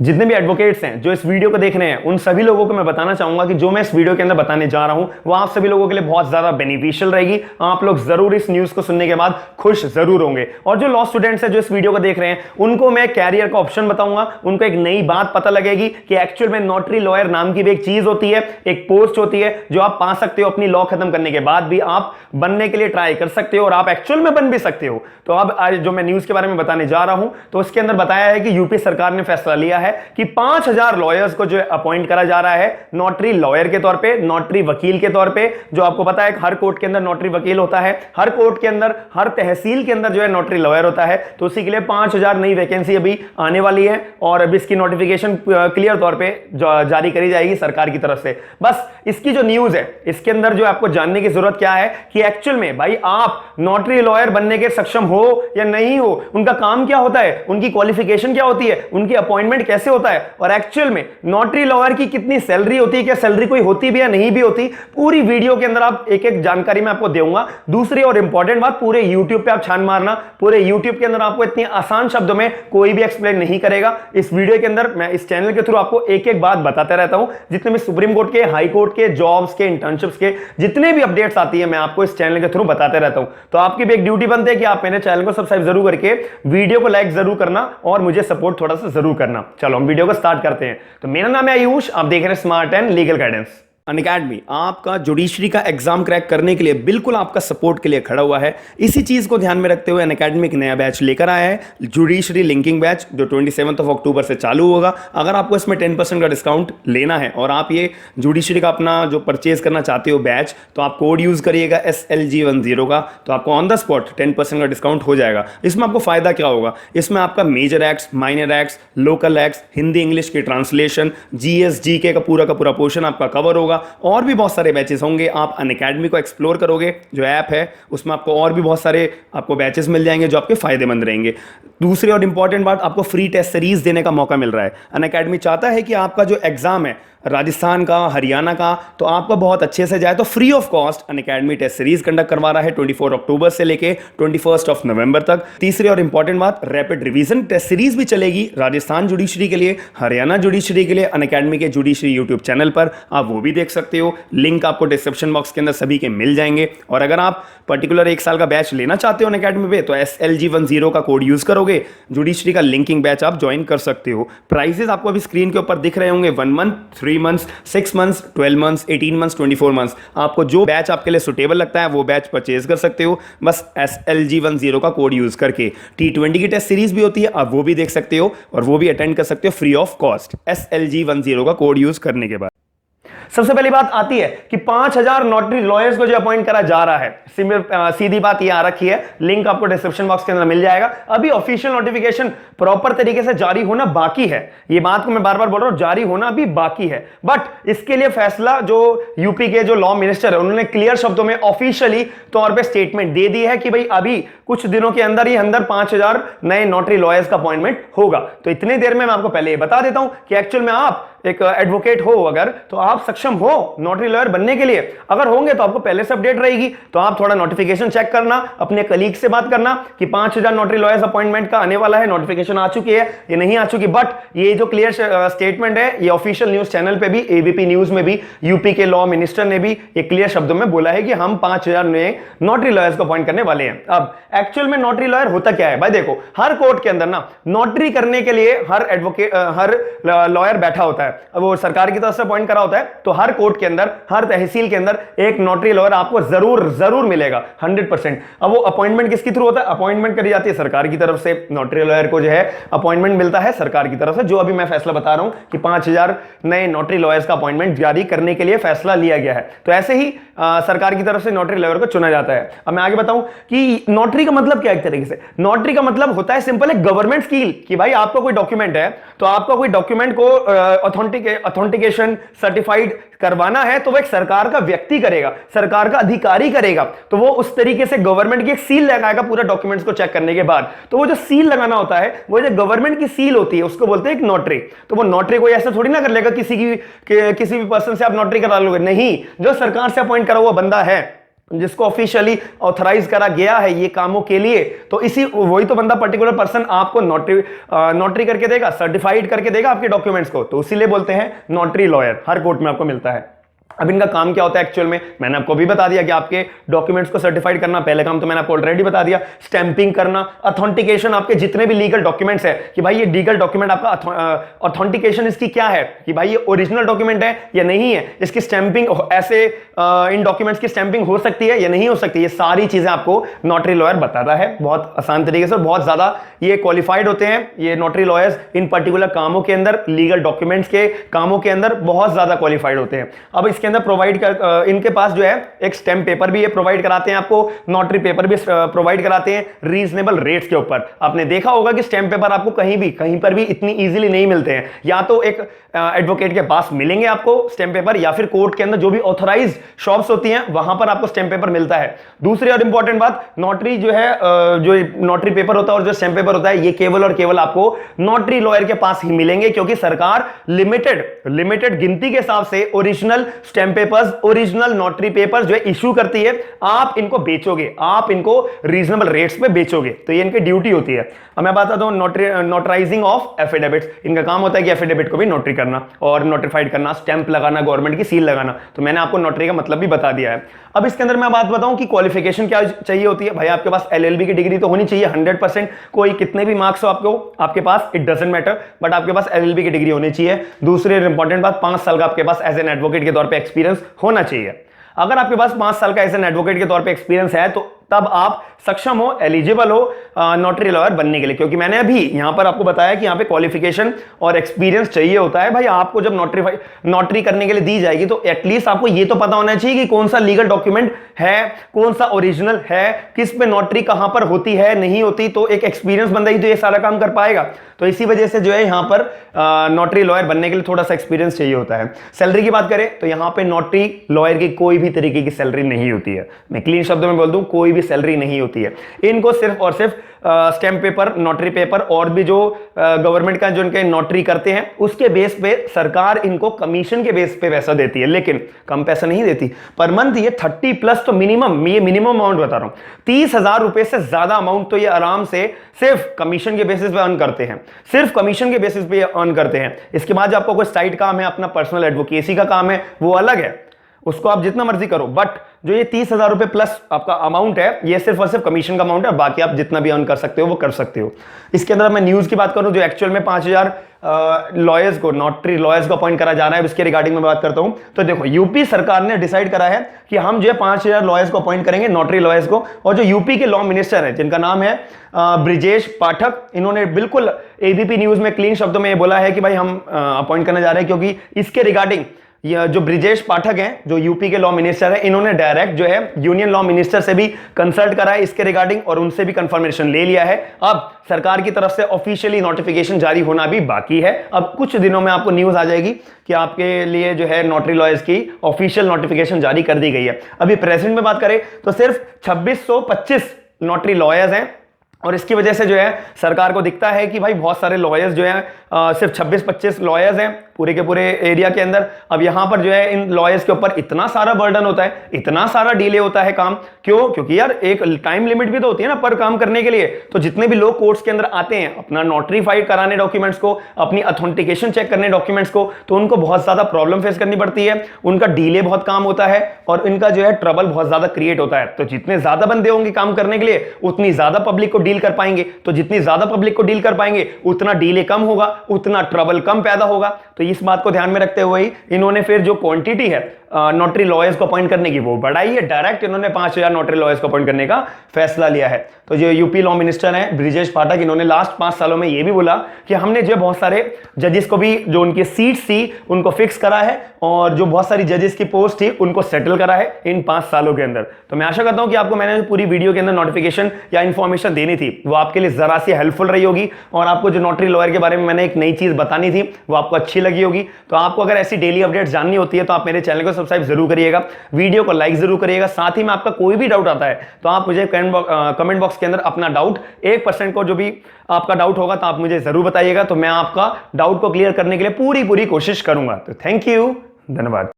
जितने भी एडवोकेट्स हैं जो इस वीडियो को देख रहे हैं, उन सभी लोगों को मैं बताना चाहूंगा कि जो मैं इस वीडियो के अंदर बताने जा रहा हूं वो आप सभी लोगों के लिए बहुत ज्यादा बेनिफिशियल रहेगी। आप लोग जरूर इस न्यूज को सुनने के बाद खुश जरूर होंगे। और जो लॉ स्टूडेंट्स हैं जो इस वीडियो को देख रहे हैं, उनको मैं कैरियर का ऑप्शन बताऊंगा, उनको एक नई बात पता लगेगी कि एक्चुअल में नोटरी लॉयर नाम की भी एक चीज होती है, एक पोस्ट होती है जो आप पा सकते हो। अपनी लॉ खत्म करने के बाद भी आप बनने के लिए ट्राई कर सकते हो और आप एक्चुअल में बन भी सकते हो। तो अब आज जो मैं न्यूज के बारे में बताने जा रहा हूं, तो उसके अंदर बताया है कि यूपी सरकार ने फैसला लिया है कि 5000 लॉयर्स को जो अपॉइंट करा जा रहा है नोटरी लॉयर के तौर पे, नोटरी वकील के तौर पे। जो आपको पता है हर कोर्ट के अंदर नोटरी वकील होता है, हर कोर्ट के अंदर, हर तहसील के अंदर जो है नोटरी लॉयर होता है। तो उसी के लिए 5000 नई वैकेंसी अभी आने वाली है और अभी इसकी नोटिफिकेशन क्लियर तौर पे जारी करी जाएगी सरकार की तरफ से। बस इसकी जो न्यूज है इसके अंदर जो आपको जानने की जरूरत क्या है कि एक्चुअल में भाई आप नोटरी लॉयर बनने के सक्षम हो या नहीं हो, उनका काम क्या होता है, उनकी क्वालिफिकेशन क्या होती है, उनकी अपॉइंटमेंट कैसे होता है और एक्चुअल में नोटरी लॉयर की कितनी सैलरी होती है, क्या सैलरी कोई होती भी या नहीं भी होती, पूरी वीडियो के अंदर आप एक एक जानकारी मैं आपको दूंगा। दूसरी और इंपॉर्टेंट बात, पूरे YouTube पे आप छान मारना, पूरे YouTube के अंदर आपको इतनी आसान शब्दों में कोई भी एक्सप्लेन नहीं करेगा। इस वीडियो के अंदर मैं इस चैनल के थ्रू आपको एक एक बात बताते रहता हूं। जितने भी सुप्रीम कोर्ट के, हाई कोर्ट के, जॉब्स के, इंटर्नशिप्स के जितने भी अपडेट्स आती है मैं आपको इस चैनल के थ्रू बताते रहता हूं। तो आपकी भी एक ड्यूटी बनती है कि आप मेरे चैनल को सब्सक्राइब जरूर करके वीडियो को लाइक जरूर करना और मुझे सपोर्ट थोड़ा सा जरूर करना। चलो हम वीडियो को स्टार्ट करते हैं। तो मेरा नाम है आयुष, आप देख रहे हैं smart and legal guidance. Unacademy आपका जुडिशरी का एग्जाम क्रैक करने के लिए बिल्कुल आपका सपोर्ट के लिए खड़ा हुआ है। इसी चीज को ध्यान में रखते हुए अनअकैडमी एक नया बैच लेकर आया है, जुडिशरी लिंकिंग बैच, जो 27 अक्टूबर से चालू होगा। अगर आपको इसमें 10% का डिस्काउंट लेना है और आप ये जुडिशरी का अपना जो परचेज करना चाहते हो बैच, तो आप कोड यूज करिएगा SLG10 का, तो आपको ऑन द स्पॉट 10% का डिस्काउंट हो जाएगा। इसमें आपको फायदा क्या होगा, इसमें आपका major acts, minor acts, local acts, Hindi English की ट्रांसलेशन, GS GK का पूरा पोर्शन आपका कवर होगा और भी बहुत सारे बैचेस होंगे। आप अनअकैडमी को एक्सप्लोर करोगे, जो ऐप है उसमें आपको और भी बहुत सारे आपको बैचेस मिल जाएंगे जो आपके फायदेमंद रहेंगे। दूसरी और इंपॉर्टेंट बात, आपको फ्री टेस्ट सीरीज देने का मौका मिल रहा है। अनअकैडमी चाहता है कि आपका जो एग्जाम है राजस्थान का, हरियाणा का, तो आपका बहुत अच्छे से जाए, तो free of cost Unacademy test series conduct करवा रहा है 24 अक्टूबर से लेके 21 नवंबर तक। तीसरी और इंपॉर्टेंट बात, रैपिड रिवीजन टेस्ट सीरीज भी चलेगी राजस्थान जुडिशरी के लिए, हरियाणा जुडिशरी के लिए, अनअकैडमी के जुडिशरी यूट्यूब चैनल पर आप वो भी देख सकते हो। लिंक आपको डिस्क्रिप्शन बॉक्स के अंदर सभी के मिल जाएंगे। और अगर आप पर्टिकुलर 1 साल का बैच लेना चाहते हो अनअकैडमी पे, तो SLG10 का कोड यूज करोगे, जुडिशरी का लिंकिंग बैच आप ज्वाइन कर सकते हो। प्राइसेस आपको अभी स्क्रीन के ऊपर दिख रहे होंगे, 1 month, 3 months, 6 months, 12 months, 18 months, 24 months. आपको जो बैच आपके लिए सुटेबल लगता है वो बैच परचेज कर सकते हो, बस SLG10 का कोड यूज करके। T20 की टेस्ट सीरीज भी होती है, आप वो भी देख सकते हो और वो भी अटेंड कर सकते हो फ्री ऑफ कॉस्ट SLG10 का कोड यूज करने के बाद। सबसे पहली बात आती है कि 5000 नोटरी लॉयर्स को जो अपॉइंट करा जा रहा है। सीधी बात ये आ रखी है, लिंक आपको डिस्क्रिप्शन बॉक्स के अंदर मिल जाएगा। अभी ऑफिशियल नोटिफिकेशन प्रॉपर तरीके से जारी होना बाकी है, ये बात को मैं बार बार बोल रहा हूं, जारी होना अभी बाकी है। बट इसके लिए फैसला जो यूपी के जो लॉ मिनिस्टर है उन्होंने क्लियर शब्दों में ऑफिशियली तौर पर स्टेटमेंट दे दी है कि भाई अभी कुछ दिनों के अंदर ही अंदर 5000 नए नोटरी लॉयर्स का अपॉइंटमेंट होगा। तो इतनी देर में मैं आपको पहले ये बता देता हूं कि एक्चुअल में आप एक एडवोकेट हो अगर, तो आप सक्षम हो नोटरी लॉयर बनने के लिए। अगर होंगे तो आपको पहले से अपडेट रहेगी, तो आप थोड़ा नोटिफिकेशन चेक करना, अपने कलीग से बात करना कि 5000 नोटरी लॉयर्स अपॉइंटमेंट का आने वाला है, नोटिफिकेशन आ चुकी है ये नहीं आ चुकी। बट ये जो क्लियर स्टेटमेंट है ये ऑफिशियल न्यूज चैनल पे भी, ABP न्यूज में भी यूपी के लॉ मिनिस्टर ने भी ये क्लियर शब्दों में बोला है कि हम 5000 नए नोटरी लॉयर्स को अपॉइंट करने वाले हैं। अब एक्चुअल में नोटरी लॉयर होता क्या है भाई, देखो हर कोर्ट के अंदर ना नोटरी करने के लिए हर एडवोकेट, हर लॉयर बैठा होता है, वो सरकार की तरफ से अपॉइंट करा होता है। तो हर कोर्ट के अंदर, हर तहसील के अंदर एक नोटरी लॉयर आपको जरूर मिलेगा 100%। अब वो अपॉइंटमेंट किसके थ्रू होता है, अपॉइंटमेंट करी जाती है सरकार की तरफ से। नोटरी लॉयर को जो है अपॉइंटमेंट मिलता है सरकार की तरफ से, जो अभी मैं फैसला बता रहा हूं कि 5000 नए नोटरी लॉयर्स का अपॉइंटमेंट जारी करने के लिए फैसला लिया गया है। तो ऐसे ही सरकार की तरफ से नोटरी लॉयर को चुना जाता है। अब मैं आगे बताऊं कि नोटरी का मतलब क्या है। एक तरीके से नोटरी का मतलब होता है सिंपल है गवर्नमेंट स्कील, कि भाई आपका कोई डॉक्यूमेंट है तो आपका कोई डॉक्यूमेंट को ऑथेंटिकेशन सर्टिफाइड करवाना है तो वो एक सरकार का व्यक्ति करेगा, सरकार का अधिकारी करेगा। तो वो उस तरीके से गवर्नमेंट की एक सील लगाएगा पूरा डॉक्यूमेंट्स को चेक करने के बाद। तो वो जो सील लगाना होता है, वो जो गवर्नमेंट की सील होती है उसको बोलते हैं एक नोटरी। तो वो नोटरी कोई ऐसा थोड़ी ना कर लेगा किसी भी पर्सन से आप नोटरी करा लोगे, नहीं। जो सरकार से अपॉइंट करा हुआ बंदा है जिसको ऑफिशियली ऑथराइज करा गया है ये कामों के लिए, तो इसी वही तो बंदा पर्टिकुलर पर्सन आपको नोटरी करके देगा, सर्टिफाइड करके देगा आपके डॉक्यूमेंट्स को, तो इसीलिए बोलते हैं नोटरी लॉयर। हर कोर्ट में आपको मिलता है। अब इनका काम क्या होता है एक्चुअल में, मैंने आपको भी बता दिया कि आपके डॉक्यूमेंट्स को सर्टिफाइड करना, पहले काम तो मैंने आपको ऑलरेडी बता दिया, स्टैंपिंग करना, ऑथेंटिकेशन आपके जितने भी लीगल डॉक्यूमेंट्स है कि भाई ये लीगल डॉक्यूमेंट आपका ऑथेंटिकेशन इसकी क्या है कि भाई ये ओरिजिनल डॉक्यूमेंट है या नहीं है, इसकी स्टैंपिंग ऐसे इन डॉक्यूमेंट्स की स्टैंपिंग हो सकती है या नहीं हो सकती, ये सारी चीजें आपको नोटरी लॉयर बताता है बहुत आसान तरीके से। बहुत ज्यादा ये क्वालिफाइड होते हैं ये नोटरी लॉयर्स इन पर्टिकुलर कामों के अंदर, लीगल डॉक्यूमेंट्स के कामों के अंदर बहुत ज्यादा क्वालिफाइड होते हैं। अब इसके अंदर प्रोवाइड कर इनके पास जो है एक स्टैम्प पेपर भी ये प्रोवाइड कराते हैं आपको, नोटरी पेपर भी प्रोवाइड कराते हैं रीजनेबल रेट्स के ऊपर। आपने देखा होगा कि स्टैम्प पेपर आपको कहीं पर भी इतनी इजीली नहीं मिलते हैं, या तो एक एडवोकेट के पास मिलेंगे आपको स्टैम्प पेपर, या फिर कोर्ट के अंदर जो भी ऑथराइज्ड शॉप्स होती हैं वहां पर आपको स्टैम्प पेपर मिलता है। दूसरी और इंपॉर्टेंट बात, नोटरी जो है जो नोटरी पेपर होता है और जो स्टैम्प पेपर होता है ये केवल और केवल आपको नोटरी लॉयर के पास ही मिलेंगे, क्योंकि सरकार लिमिटेड गिनती के हिसाब से original stamp papers, original notary papers जो है इशू करती है। आप इनको बेचोगे, आप इनको रीजनेबल रेट्स पे बेचोगे, तो ये इनकी ड्यूटी होती है। अब मैं बताता हूं नोटराइजिंग ऑफ एफिडेविट्स, इनका काम होता है कि एफिडेविट को भी नोटरी करना और नोटिफाइड करना, स्टैंप लगाना, गवर्नमेंट की सील लगाना। तो मैंने आपको नोटरी का मतलब भी बता दिया है। अब इसके अंदर मैं बात बताऊं कि क्वालिफिकेशन क्या चाहिए होती है। भाई आपके पास एलएलबी की डिग्री तो होनी चाहिए 100%, कोई कितने भी मार्क्स हो आपके पास, इट डजंट मैटर, बट आपके पास एलएलबी की डिग्री होनी चाहिए। दूसरी इंपॉर्टेंट बात, 5 साल का आपके पास एज एन एडवोकेट के तौर पे एक्सपीरियंस होना चाहिए। अगर आपके पास 5 साल का एज एन एडवोकेट के तौर पे एक्सपीरियंस है तो तब आप सक्षम हो, एलिजिबल हो नोटरी लॉयर बनने के लिए, क्योंकि मैंने अभी यहां पर आपको बताया कि यहां पे क्वालिफिकेशन और एक्सपीरियंस चाहिए होता है। भाई आपको जब नोटरी करने के लिए दी जाएगी तो एटलीस्ट आपको ये तो पता होना चाहिए कि कौन सा लीगल डॉक्यूमेंट है, कौन सा ओरिजिनल है, किस पे नोटरी कहां पर होती है, नहीं होती, तो एक एक्सपीरियंस बंदा ही तो ये सारा काम कर पाएगा। तो इसी वजह से जो है यहां पर नोटरी लॉयर बनने के लिए थोड़ा सा एक्सपीरियंस चाहिए होता है। सैलरी की बात करें तो यहां पे नोटरी लॉयर की कोई भी तरीके की सैलरी नहीं होती है। मैं क्लीन शब्दों में बोल दूं, कोई भी सैलरी नहीं होती है। इनको सिर्फ और सिर्फ स्टैम्प पेपर, नोटरी पेपर और भी जो गवर्नमेंट का जो इनके नोटरी करते हैं उसके बेस पे सरकार इनको कमीशन के बेस पे पैसा देती है, लेकिन कम पैसा नहीं देती। पर मंथ ये 30+ तो मिनिमम, ये मिनिमम अमाउंट बता रहा हूं, 30,000 रुपए से ज्यादा अमाउंट तो ये आराम से सिर्फ कमीशन के बेसिस पे अर्न करते हैं, सिर्फ कमीशन के बेसिस पे अर्न करते हैं। इसके बाद जो आपको कोई साइड काम है, अपना पर्सनल एडवोकेसी का काम है, वो अलग है, उसको आप जितना मर्जी करो, बट जो ये 30,000 रुपए प्लस आपका अमाउंट है ये सिर्फ और सिर्फ कमीशन का अमाउंट है, बाकी आप जितना भी अर्न कर सकते हो वो कर सकते हो। इसके अंदर मैं न्यूज की बात करूं, जो एक्चुअल में 5,000 लॉयर्स को, नोटरी लॉयर्स को अपॉइंट करा जा रहा है, उसके रिगार्डिंग में बात करता हूं। तो देखो, यूपी सरकार ने डिसाइड करा है कि हम जो है 5,000 लॉयर्स को अपॉइंट करेंगे, नोटरी लॉयर्स को, और जो यूपी के लॉ मिनिस्टर है जिनका नाम है ब्रिजेश पाठक, इन्होंने बिल्कुल एबीपी न्यूज में क्लीन शब्दों में बोला है कि भाई हम अपॉइंट करने जा रहे हैं, क्योंकि इसके रिगार्डिंग ये जो ब्रिजेश पाठक हैं, जो यूपी के लॉ मिनिस्टर हैं, इन्होंने डायरेक्ट जो है यूनियन लॉ मिनिस्टर से भी कंसल्ट करा है इसके रिगार्डिंग, और उनसे भी कंफर्मेशन ले लिया है। अब सरकार की तरफ से ऑफिशियली नोटिफिकेशन जारी होना भी बाकी है। अब कुछ दिनों में आपको न्यूज आ जाएगी कि आपके लिए जो है नोटरी लॉयर्स की ऑफिशियल नोटिफिकेशन जारी कर दी गई है। अभी प्रेजेंट में बात करें तो सिर्फ 2625 नोटरी लॉयर्स हैं, और इसकी वजह से जो है सरकार को दिखता है कि भाई बहुत सारे लॉयर्स जो हैं, सिर्फ 26-25 लॉयर्स हैं पूरे के पूरे एरिया के अंदर। अब यहां पर जो है इन लॉयर्स के ऊपर इतना सारा बर्डन होता है, इतना सारा डिले होता है काम, क्यों? क्योंकि यार एक टाइम लिमिट भी तो होती है ना पर काम करने के लिए। तो जितने भी लोग कोर्ट्स के अंदर आते हैं अपना नोटरीफाइड कराने डॉक्यूमेंट्स को, अपनी ऑथेंटिकेशन चेक करने डॉक्यूमेंट्स को, तो उनको बहुत ज्यादा प्रॉब्लम फेस करनी पड़ती है, उनका डिले बहुत काम होता है, और इनका जो है ट्रबल बहुत ज्यादा क्रिएट होता है। तो जितने ज्यादा बंदे होंगे काम करने के लिए, उतनी ज्यादा पब्लिक को डील कर पाएंगे, तो जितनी ज्यादा पब्लिक को डील कर पाएंगे उतना डिले कम होगा, उतना ट्रबल कम पैदा होगा। तो इस बात को ध्यान में रखते हुए ही इन्होंने फिर जो क्वांटिटी है नोटरी लॉयर्स को अपॉइंट करने की वो बढ़ाई है। डायरेक्ट इन्होंने 5,000 नोटरी लॉयर्स को अपॉइंट करने का फैसला लिया है। तो जो यूपी लॉ मिनिस्टर हैं ब्रिजेश पाठक, इन्होंने लास्ट 5 सालों में ये भी बोला कि हमने जो बहुत सारे जजेस को भी, जो उनकी सीट्स थी उनको फिक्स करा है, और जो बहुत सारी जजेस की पोस्ट थी उनको सेटल करा है इन 5 सालों के अंदर। तो मैं आशा करता हूं कि आपको मैंने पूरी वीडियो के अंदर नोटिफिकेशन या इंफॉर्मेशन देनी थी वो आपके लिए जरा सी हेल्पफुल रही होगी, और आपको जो नोटरी लॉयर के बारे में मैंने एक नई चीज बतानी थी वो आपको अच्छी लगी होगी। तो आपको अगर ऐसी डेली अपडेट जाननी होती है तो आप मेरे चैनल को सब्सक्राइब जरूर करिएगा, वीडियो को लाइक जरूर करिएगा। साथ ही में आपका कोई भी डाउट आता है तो आप मुझे कमेंट बॉक्स के अंदर अपना डाउट 1% को जो भी आपका डाउट होगा तो आप मुझे जरूर बताइएगा, तो मैं आपका डाउट को क्लियर करने के लिए पूरी कोशिश करूंगा। तो थैंक यू, धन्यवाद।